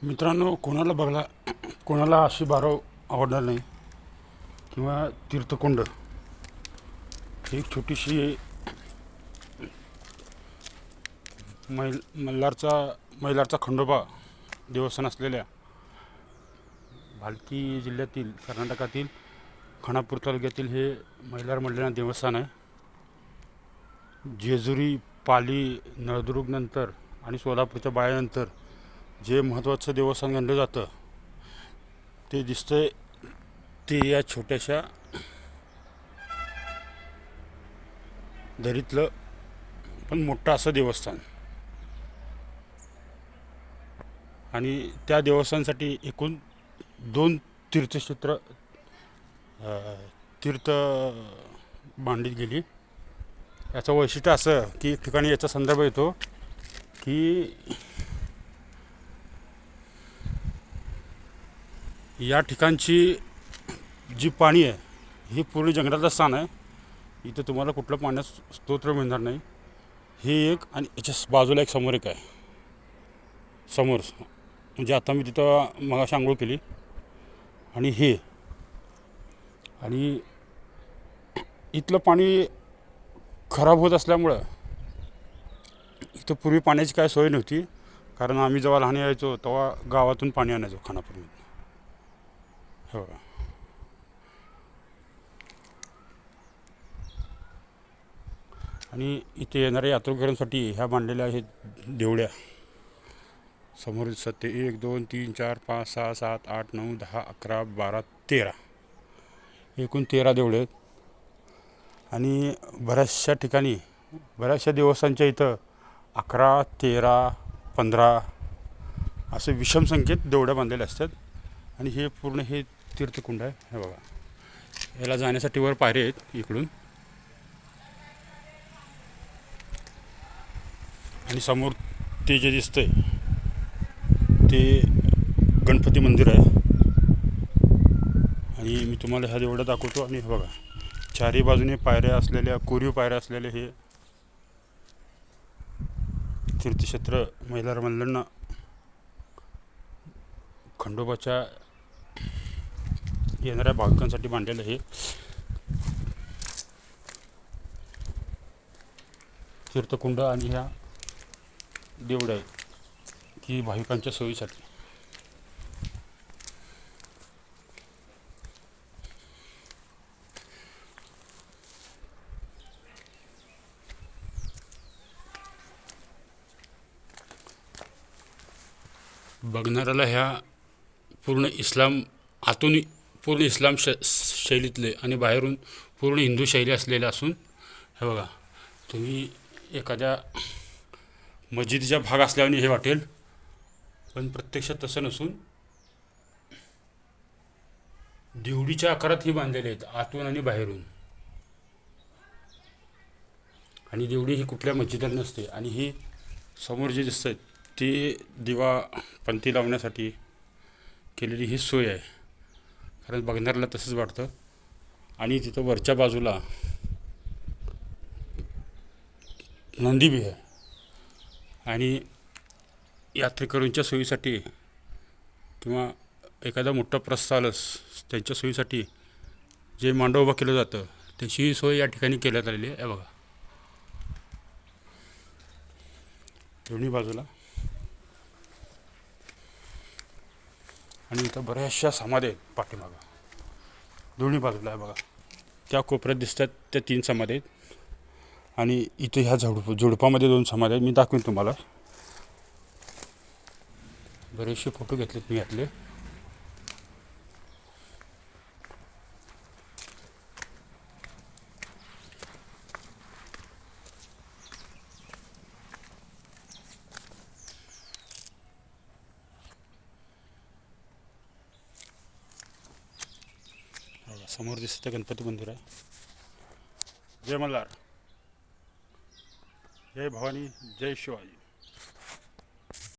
मित्रांनो, कोणाला अशी बारव आवडणार नाही किंवा तीर्थकुंड ही एक छोटीशी मल्हारचा खंडोबा देवस्थान असलेल्या भालकी जिल्ह्यातील कर्नाटकातील खानापूर तालुक्यातील हे मल्हार मंडळाचे देवस्थान आहे. जेजुरी, पाली, नळदुर्ग नंतर आणि सोलापूरच्या बाळ्यानंतर जे महत्त्वाचं देवस्थान गणलं जातं ते दिसतंय ते या छोट्याशा दरीतलं पण मोठं असं देवस्थान. आणि त्या देवस्थानासाठी एकूण 2 तीर्थक्षेत्र तीर्थ बांधली गेली. याचं वैशिष्ट्य असं की एक ठिकाणी याचा संदर्भ येतो की या ठिकाणची जी पाणी आहे ही पूर्ण जंगलाचं स्थान आहे. इथं तुम्हाला कुठलं पाण्याचं स्तोत्र मिळणार नाही. हे एक आणि याच्या बाजूला एक समोर एक आहे. समोर म्हणजे आता मी तिथं मगाशी आंघोळ केली आणि हे आणि इथलं पाणी खराब होत असल्यामुळं इथं पूर्वी पाण्याची काय सोय नव्हती. कारण आम्ही जेव्हा लहान यायचो तेव्हा गावातून पाणी आणायचो खानापूरमधून. हो. आणि इथे येणाऱ्या यात्रेकरूंसाठी ह्या बांधलेल्या आहेत देवळ्या. समोर 1 2 3 4 5 6 7 8 9 10 11 12 13 एकूण 13 देवळे आहेत. आणि बऱ्याचशा देवस्थानच्या इथं 11 13 15 असे विषम संख्येत देवळ्या बांधलेल्या असतात. आणि हे पूर्ण हे तीर्थकुंड आहे. हे बघा, याला जाण्यासाठी वर पायऱ्या आहेत इकडून. आणि समोर ते जे दिसतंय ते गणपती मंदिर आहे. आणि मी तुम्हाला ह्या देवळ्या दाखवतो. आणि हे बघा, चारही बाजूने पायऱ्या असलेल्या, कोरीव पायऱ्या असलेले हे तीर्थक्षेत्र मल्हार मंडळानं खंडोबाच्या येणाऱ्या भाविकांसाठी बांधलेलं हे तीर्थकुंड. आणि ह्या देवळ्या आहेत की भाविकांच्या सोयीसाठी. बघणाऱ्याला ह्या पूर्ण इस्लाम शैलीतले आणि बाहेरून पूर्ण हिंदू शैली असलेले असून हे बघा, तुम्ही एखाद्या मस्जिदीचा भाग असल्याने हे वाटेल, पण प्रत्यक्षात तसं नसून देवडीच्या आकारात ही बांधलेले आहेत आतून आणि बाहेरून. आणि देवडी ही कुठल्या मस्जिदात नसते. आणि ही समोर जे दिसत आहेत ते दिवा पंथी लावण्यासाठी केलेली ही सोय आहे. कारण बघणाऱ्याला तसंच वाटतं. आणि तिथं वरच्या बाजूला नंदी बी आहे. आणि यात्रेकरूंच्या सोयीसाठी किंवा एखादा मोठा प्रस्थ आलंच त्यांच्या सोयीसाठी जे मांडव उभा केलं जातं त्याची सोय या ठिकाणी केल्यात आलेली आहे. बघा, दोन्ही बाजूला. आणि इथं बऱ्याचशा समाधी आहेत पाठीमागं दोन्ही बाजूला आहे. बघा, त्या कोपऱ्यात दिसतात त्या 3 समाधी आहेत. आणि इथे ह्या झुडपामध्ये 2 समाधी आहेत. मी दाखवीन तुम्हाला. बरेचसे फोटो घेतलेत मी यातले. समोर दिसतं गणपती मंदिर आहे. जय मल्हार, जय भवानी, जय शिवाजी.